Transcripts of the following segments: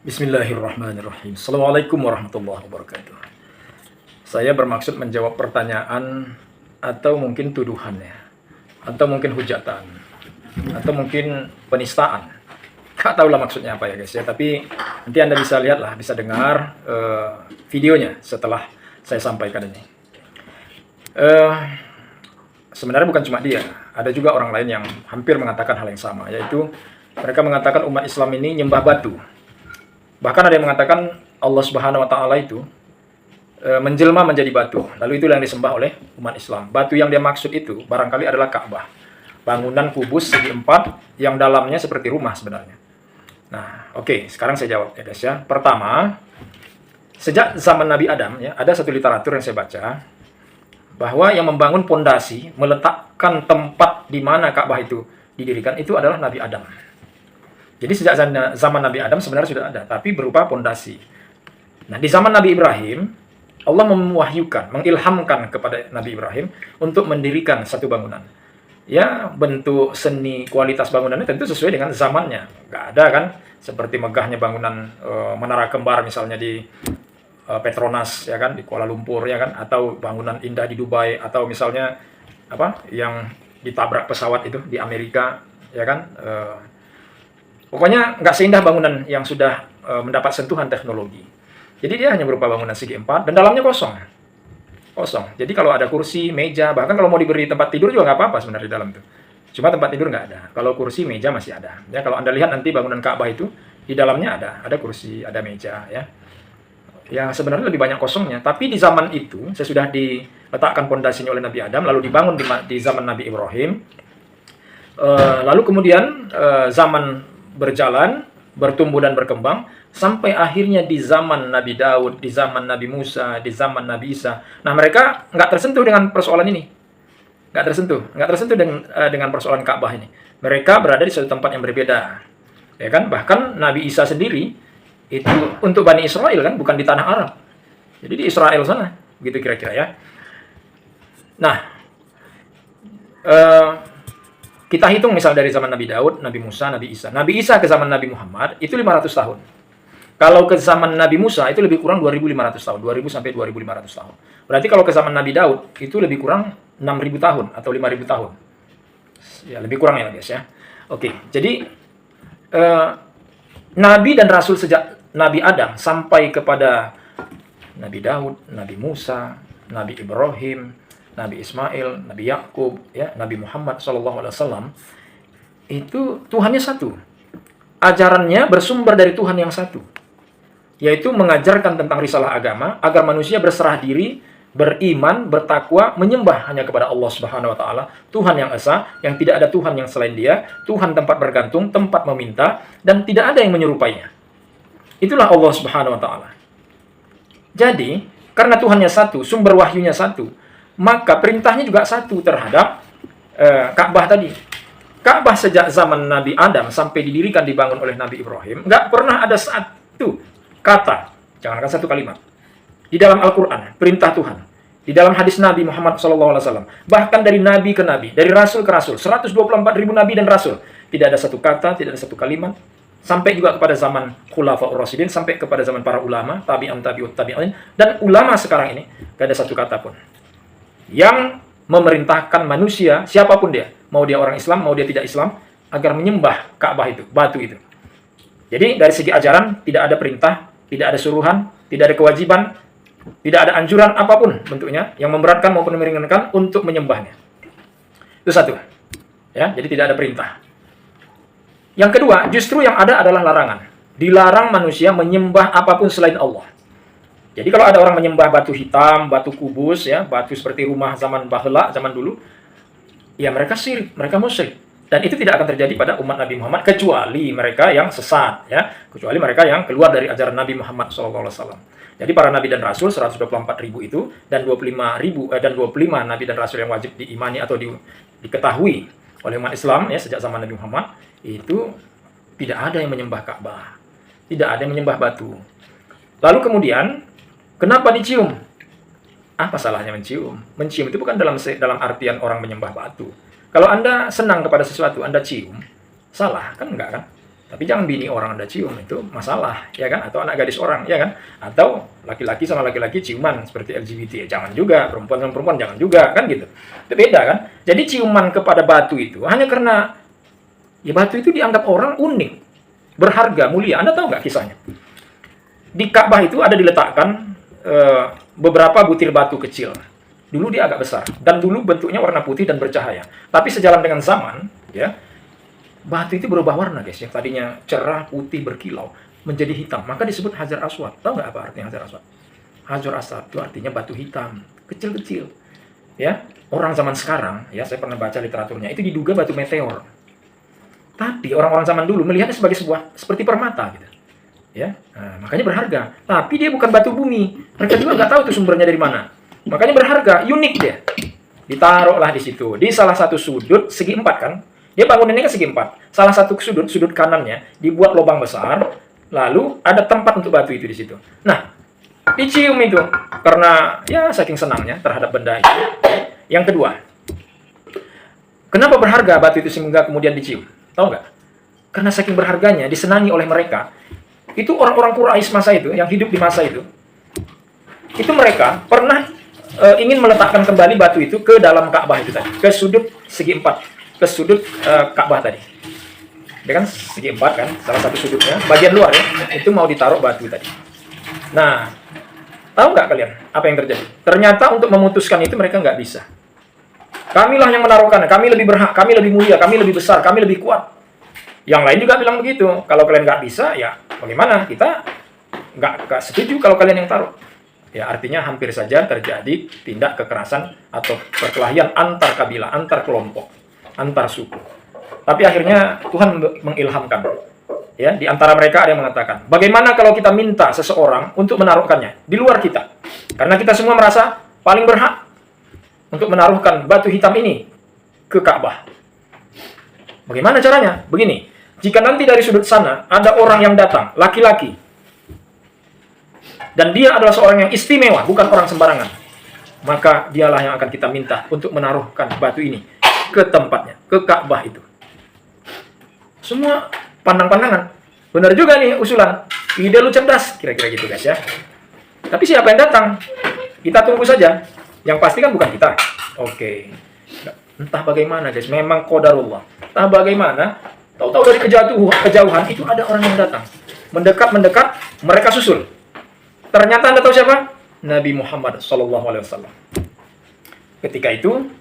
Bismillahirrahmanirrahim. Assalamualaikum warahmatullahi wabarakatuh. Saya bermaksud menjawab pertanyaan atau mungkin tuduhannya, atau mungkin hujatan, atau mungkin penistaan. Gak tahulah maksudnya apa ya guys ya. Tapi nanti Anda bisa lihatlah, bisa dengar videonya setelah saya sampaikan ini. Sebenarnya bukan cuma dia, ada juga orang lain yang hampir mengatakan hal yang sama, yaitu mereka mengatakan umat Islam ini nyembah batu. Bahkan ada yang mengatakan Allah Subhanahu wa Ta'ala itu menjelma menjadi batu. Lalu itulah yang disembah oleh umat Islam. Batu yang dia maksud itu barangkali adalah Ka'bah, bangunan kubus segi empat yang dalamnya seperti rumah sebenarnya. Nah, oke, sekarang saya jawab ya guys ya. Pertama, sejak zaman Nabi Adam ya, ada satu literatur yang saya baca bahwa yang membangun pondasi, meletakkan tempat di mana Ka'bah itu didirikan itu adalah Nabi Adam. Jadi sejak zaman Nabi Adam sebenarnya sudah ada, tapi berupa pondasi. Nah, di zaman Nabi Ibrahim, Allah mewahyukan, mengilhamkan kepada Nabi Ibrahim untuk mendirikan satu bangunan. Ya, bentuk seni kualitas bangunannya tentu sesuai dengan zamannya. Nggak ada kan, seperti megahnya bangunan Menara Kembar misalnya di Petronas, ya kan, di Kuala Lumpur, ya kan, atau bangunan indah di Dubai, atau misalnya apa yang ditabrak pesawat itu di Amerika, ya kan. Pokoknya nggak seindah bangunan yang sudah mendapat sentuhan teknologi. Jadi dia hanya berupa bangunan segi empat dan dalamnya kosong. Kosong. Jadi kalau ada kursi, meja, bahkan kalau mau diberi tempat tidur juga nggak apa-apa sebenarnya di dalam itu. Cuma tempat tidur nggak ada. Kalau kursi, meja masih ada. Ya, kalau Anda lihat nanti bangunan Ka'bah itu, di dalamnya ada kursi, ada meja, ya. Ya sebenarnya lebih banyak kosongnya. Tapi di zaman itu, saya sudah diletakkan pondasinya oleh Nabi Adam, lalu dibangun di zaman Nabi Ibrahim. Lalu kemudian zaman berjalan, bertumbuh dan berkembang, sampai akhirnya di zaman Nabi Daud, di zaman Nabi Musa, di zaman Nabi Isa. Nah, mereka nggak tersentuh dengan persoalan ini. Nggak tersentuh dengan persoalan Ka'bah ini. Mereka berada di suatu tempat yang berbeda. Ya kan? Bahkan Nabi Isa sendiri, itu untuk Bani Israel kan, bukan di tanah Arab. Jadi di Israel sana, begitu kira-kira ya. Nah, kita hitung misal dari zaman Nabi Daud, Nabi Musa, Nabi Isa. Nabi Isa ke zaman Nabi Muhammad itu 500 tahun. Kalau ke zaman Nabi Musa itu lebih kurang 2.500 tahun, 2.000 sampai 2.500 tahun. Berarti kalau ke zaman Nabi Daud itu lebih kurang 6.000 tahun atau 5.000 tahun. Ya, lebih kurang ya guys ya. Oke, jadi Nabi dan Rasul sejak Nabi Adam sampai kepada Nabi Daud, Nabi Musa, Nabi Ibrahim, Nabi Ismail, Nabi Yakub, ya, Nabi Muhammad SAW, itu Tuhannya satu. Ajarannya bersumber dari Tuhan yang satu, yaitu mengajarkan tentang risalah agama agar manusia berserah diri, beriman, bertakwa, menyembah hanya kepada Allah Subhanahu wa Ta'ala, Tuhan yang esa, yang tidak ada Tuhan yang selain Dia, Tuhan tempat bergantung, tempat meminta, dan tidak ada yang menyerupainya. Itulah Allah Subhanahu wa Ta'ala. Jadi, karena Tuhannya satu, sumber wahyunya satu, maka perintahnya juga satu terhadap Ka'bah tadi. Ka'bah sejak zaman Nabi Adam sampai didirikan, dibangun oleh Nabi Ibrahim, nggak pernah ada satu kata, jangankan satu kalimat, di dalam Al-Quran, perintah Tuhan, di dalam hadis Nabi Muhammad SAW, bahkan dari Nabi ke Nabi, dari Rasul ke Rasul, 124.000 Nabi dan Rasul, tidak ada satu kata, tidak ada satu kalimat, sampai juga kepada zaman Khulafaur Rasyidin, sampai kepada zaman para ulama, tabi'an, tabi'ut, tabi'in, dan ulama sekarang ini, nggak ada satu kata pun yang memerintahkan manusia, siapapun dia, mau dia orang Islam, mau dia tidak Islam, agar menyembah Ka'bah itu, batu itu. Jadi dari segi ajaran tidak ada perintah, tidak ada suruhan, tidak ada kewajiban, tidak ada anjuran apapun bentuknya yang memberatkan maupun meringankan untuk menyembahnya. Itu satu. Ya, jadi tidak ada perintah. Yang kedua, justru yang ada adalah larangan. Dilarang manusia menyembah apapun selain Allah. Jadi kalau ada orang menyembah batu hitam, batu kubus, ya, batu seperti rumah zaman bahla, zaman dulu, ya mereka syirik, mereka musyrik. Dan itu tidak akan terjadi pada umat Nabi Muhammad kecuali mereka yang sesat, ya, kecuali mereka yang keluar dari ajaran Nabi Muhammad SAW. Jadi para nabi dan rasul 124.000 itu dan 25 nabi dan rasul yang wajib diimani atau diketahui oleh umat Islam ya sejak zaman Nabi Muhammad itu tidak ada yang menyembah Ka'bah, tidak ada yang menyembah batu. Lalu kemudian kenapa dicium? Apa salahnya mencium? Mencium itu bukan dalam artian orang menyembah batu. Kalau Anda senang kepada sesuatu, Anda cium, salah kan enggak kan? Tapi jangan bini orang Anda cium, itu masalah, ya kan? Atau anak gadis orang, ya kan? Atau laki-laki sama laki-laki ciuman seperti LGBT, ya jangan juga. Perempuan sama perempuan jangan juga, kan gitu. Itu beda kan? Jadi ciuman kepada batu itu hanya karena ya batu itu dianggap orang unik, berharga, mulia. Anda tahu nggak kisahnya? Di Ka'bah itu ada diletakkan beberapa butir batu kecil. Dulu dia agak besar dan dulu bentuknya warna putih dan bercahaya. Tapi sejalan dengan zaman, ya, batu itu berubah warna, guys. Yang tadinya cerah, putih, berkilau, menjadi hitam. Maka disebut Hajar Aswad. Tahu nggak apa artinya Hajar Aswad? Hajar Aswad itu artinya batu hitam, kecil-kecil. Ya, orang zaman sekarang, ya, saya pernah baca literaturnya, itu diduga batu meteor. Tapi orang-orang zaman dulu melihatnya sebagai seperti permata, gitu. Ya, nah, makanya berharga. Tapi dia bukan batu bumi. Mereka juga nggak tahu itu sumbernya dari mana. Makanya berharga, unik dia. Ditaruhlah di situ, di salah satu sudut segi 4 kan. Dia bangunannya kan segi 4. Salah satu sudut kanannya dibuat lubang besar, lalu ada tempat untuk batu itu di situ. Nah, dicium itu karena ya saking senangnya terhadap benda itu. Yang kedua, kenapa berharga batu itu sehingga kemudian dicium? Tahu nggak? Karena saking berharganya disenangi oleh mereka. Itu orang-orang Quraisy masa itu yang hidup di masa itu mereka pernah ingin meletakkan kembali batu itu ke dalam Ka'bah itu tadi, ke sudut segi 4. Ke sudut Ka'bah tadi. Dia kan segi 4 kan, salah satu sudutnya, bagian luar ya, itu mau ditaruh batu tadi. Nah, tahu nggak kalian apa yang terjadi? Ternyata untuk memutuskan itu mereka nggak bisa. Kamilah yang menaruhkan, kami lebih berhak, kami lebih mulia, kami lebih besar, kami lebih kuat. Yang lain juga bilang begitu. Kalau kalian nggak bisa, ya bagaimana? Kita nggak setuju kalau kalian yang taruh. Ya, artinya hampir saja terjadi tindak kekerasan atau perkelahian antar kabilah, antar kelompok, antar suku. Tapi akhirnya Tuhan mengilhamkan. Ya, di antara mereka ada yang mengatakan, bagaimana kalau kita minta seseorang untuk menaruhkannya di luar kita? Karena kita semua merasa paling berhak untuk menaruhkan batu hitam ini ke Ka'bah. Bagaimana caranya? Begini, jika nanti dari sudut sana ada orang yang datang, laki-laki, dan dia adalah seorang yang istimewa, bukan orang sembarangan, maka dialah yang akan kita minta untuk menaruhkan batu ini ke tempatnya, ke Ka'bah itu. Semua pandang-pandangan. Benar juga nih usulan. Ide lu cerdas, kira-kira gitu guys ya. Tapi siapa yang datang? Kita tunggu saja. Yang pasti kan bukan kita. Oke. Entah bagaimana guys, memang qadarullah. Entah bagaimana, tahu-tahu dari kejauhan itu ada orang yang datang. Mendekat, mereka susul. Ternyata Anda tahu siapa? Nabi Muhammad SAW. Ketika itu,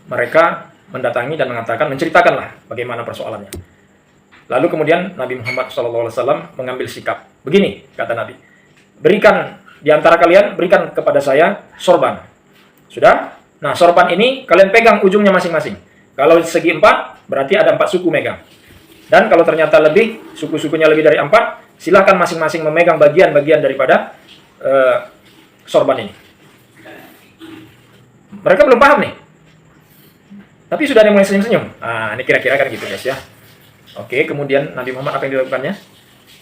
mereka mendatangi dan mengatakan, menceritakanlah bagaimana persoalannya. Lalu kemudian Nabi Muhammad SAW mengambil sikap. Begini, kata Nabi. Berikan, di antara kalian, berikan kepada saya sorban. Sudah? Nah, sorban ini kalian pegang ujungnya masing-masing. Kalau segi 4, berarti ada 4 suku megang. Dan kalau ternyata lebih, suku-sukunya lebih dari 4, silahkan masing-masing memegang bagian-bagian daripada sorban ini. Mereka belum paham nih. Tapi sudah ada yang mulai senyum-senyum. Nah, ini kira-kira kan gitu guys ya. Oke, kemudian Nabi Muhammad apa yang dilakukannya?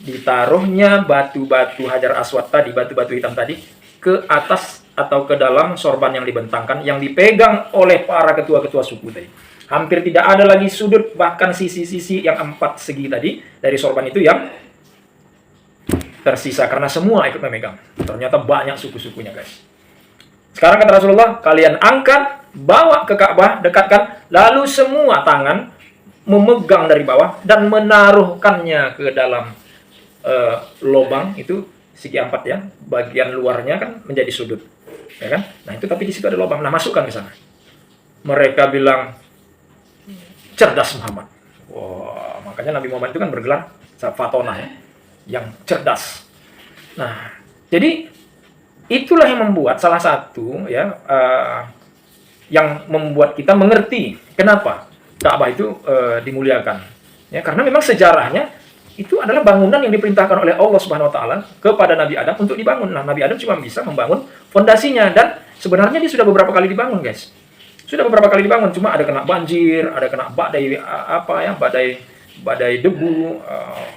Ditaruhnya batu-batu Hajar Aswad tadi, batu-batu hitam tadi, ke atas atau ke dalam sorban yang dibentangkan, yang dipegang oleh para ketua-ketua suku tadi. Hampir tidak ada lagi sudut, bahkan sisi-sisi yang 4 segi tadi, dari sorban itu yang tersisa, karena semua ikut memegang. Ternyata banyak suku-sukunya guys. Sekarang kata Rasulullah, kalian angkat, bawa ke Ka'bah, dekatkan, lalu semua tangan memegang dari bawah dan menaruhkannya ke dalam lubang itu segi 4 ya, bagian luarnya kan menjadi sudut, ya kan? Nah itu tapi di situ ada lubang, nah masukkan ke sana. Mereka bilang cerdas Muhammad. Wah, makanya Nabi Muhammad itu kan bergelar Fatona ya, yang cerdas. Nah, jadi itulah yang membuat salah satu ya yang membuat kita mengerti kenapa Ka'bah itu dimuliakan. Ya, karena memang sejarahnya itu adalah bangunan yang diperintahkan oleh Allah Subhanahu wa taala kepada Nabi Adam untuk dibangun. Nah, Nabi Adam cuma bisa membangun fondasinya dan sebenarnya dia sudah beberapa kali dibangun, guys. Sudah beberapa kali dibangun, cuma ada kena banjir, ada kena badai debu,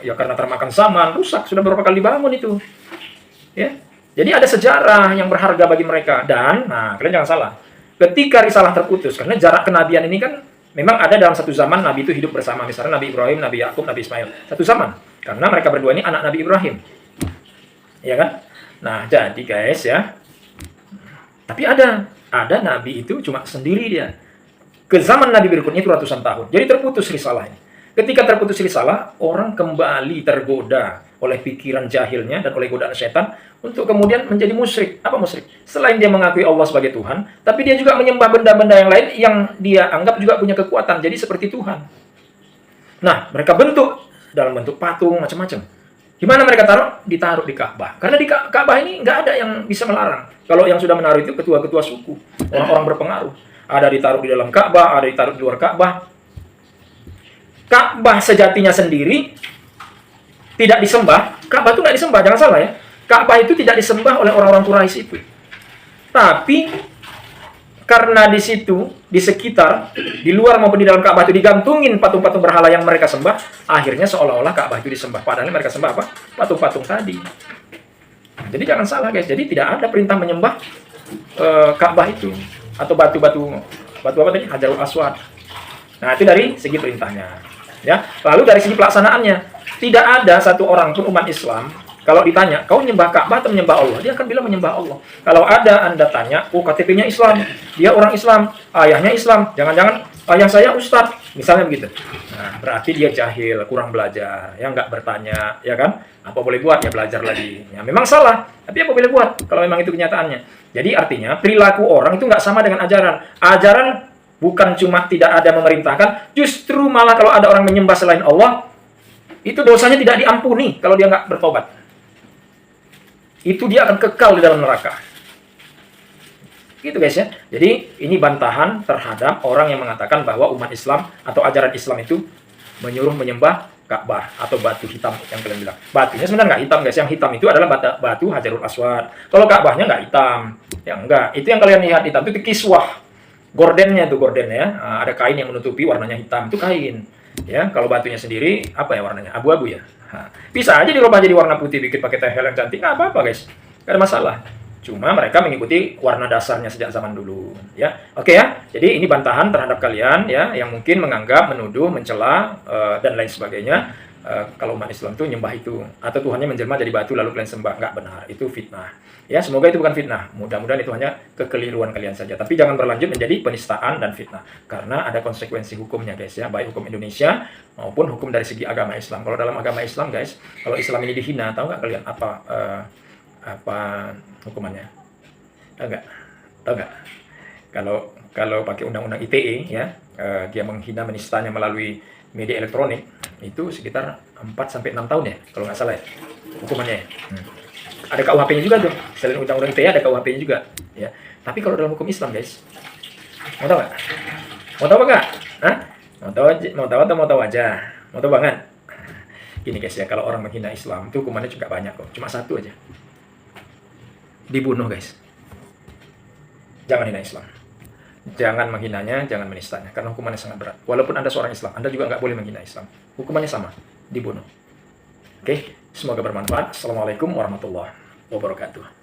ya karena termakan zaman, rusak. Sudah beberapa kali dibangun itu. Ya. Jadi ada sejarah yang berharga bagi mereka dan nah, kalian jangan salah. Ketika risalah terputus karena jarak kenabian ini kan Memang ada dalam satu zaman Nabi itu hidup bersama, misalnya Nabi Ibrahim, Nabi Yakub, Nabi Ismail. Satu zaman. Karena mereka berdua ini anak Nabi Ibrahim. Ya kan? Nah, jadi guys ya. Tapi ada Nabi itu cuma sendiri dia. Ke zaman Nabi berikutnya itu ratusan tahun. Jadi terputus risalah ini. Ketika terputus risalah, orang kembali tergoda oleh pikiran jahilnya dan oleh godaan setan untuk kemudian menjadi musyrik. Apa musyrik? Selain dia mengakui Allah sebagai Tuhan, tapi dia juga menyembah benda-benda yang lain yang dia anggap juga punya kekuatan. Jadi seperti Tuhan. Nah, mereka bentuk dalam bentuk patung macam-macam. Di mana mereka taruh? Ditaruh di Ka'bah. Karena di Ka'bah ini nggak ada yang bisa melarang. Kalau yang sudah menaruh itu ketua-ketua suku, orang-orang berpengaruh. Ada ditaruh di dalam Ka'bah, ada ditaruh di luar Ka'bah. Ka'bah sejatinya sendiri tidak disembah. Ka'bah itu nggak disembah, jangan salah ya. Ka'bah itu tidak disembah oleh orang-orang Quraisy itu. Tapi karena di situ, di sekitar, di luar maupun di dalam Ka'bah itu digantungin patung-patung berhala yang mereka sembah, akhirnya seolah-olah Ka'bah itu disembah. Padahal mereka sembah apa? Patung-patung tadi. Jadi jangan salah guys. Jadi tidak ada perintah menyembah Ka'bah itu atau batu-batu apa tadi? Hajarul Aswad. Nah, itu dari segi perintahnya. Ya, lalu dari segi pelaksanaannya, tidak ada satu orang pun umat Islam kalau ditanya, kau menyembah Ka'bah atau menyembah Allah? Dia akan bilang menyembah Allah. Kalau ada Anda tanya, oh KTP-nya Islam, dia orang Islam, ayahnya Islam, jangan-jangan ayah saya Ustadz, misalnya begitu. Nah, berarti dia jahil, kurang belajar, ya nggak bertanya, ya kan? Apa boleh buat? Ya belajar lagi. Ya memang salah, tapi apa boleh buat? Kalau memang itu kenyataannya. Jadi artinya perilaku orang itu nggak sama dengan ajaran. Ajaran bukan cuma tidak ada memerintahkan, justru malah kalau ada orang menyembah selain Allah, itu dosanya tidak diampuni kalau dia nggak bertobat. Itu dia akan kekal di dalam neraka. Gitu guys ya. Jadi ini bantahan terhadap orang yang mengatakan bahwa umat Islam atau ajaran Islam itu menyuruh menyembah Ka'bah atau batu hitam yang kalian bilang. Batunya sebenarnya nggak hitam guys. Yang hitam itu adalah batu Hajarul Aswad. Kalau Ka'bahnya nggak hitam. Ya enggak. Itu yang kalian lihat hitam itu kiswah. Gordennya itu gordennya. Ada kain yang menutupi warnanya hitam. Itu kain. Ya, kalau batunya sendiri apa ya warnanya? Abu-abu ya. Bisa aja dirubah jadi warna putih, bikin pakai tehel yang cantik, nggak apa-apa guys, nggak ada masalah. Cuma mereka mengikuti warna dasarnya sejak zaman dulu, ya. Oke ya. Jadi ini bantahan terhadap kalian ya, yang mungkin menganggap, menuduh, mencela dan lain sebagainya. Kalau umat Islam itu nyembah itu atau Tuhannya menjelma jadi batu lalu kalian sembah, nggak benar, itu fitnah. Ya, semoga itu bukan fitnah. Mudah-mudahan itu hanya kekeliruan kalian saja. Tapi jangan berlanjut menjadi penistaan dan fitnah. Karena ada konsekuensi hukumnya guys ya. Baik hukum Indonesia maupun hukum dari segi agama Islam. Kalau dalam agama Islam guys, kalau Islam ini dihina, tahu nggak kalian apa hukumannya? Tahu nggak? Tahu nggak? Kalau pakai undang-undang ITE ya, dia menghina menistanya melalui media elektronik, itu sekitar 4-6 tahun ya, kalau nggak salah ya, hukumannya ya. Ada KUHP-nya juga tuh. Selain undang-undang ITE ada KUHP-nya juga. Ya. Tapi kalau dalam hukum Islam guys, mau tahu nggak? Mau tahu apa nggak? Hah? Mau tahu atau mau tahu aja? Mau tahu banget? Gini guys ya, kalau orang menghina Islam itu hukumannya juga banyak kok. Cuma satu aja. Dibunuh guys. Jangan hina Islam. Jangan menghinanya, jangan menistanya. Karena hukumannya sangat berat. Walaupun Anda seorang Islam, Anda juga nggak boleh menghina Islam. Hukumannya sama. Dibunuh. Oke? Semoga bermanfaat. Assalamualaikum warahmatullahi wabarakatuh.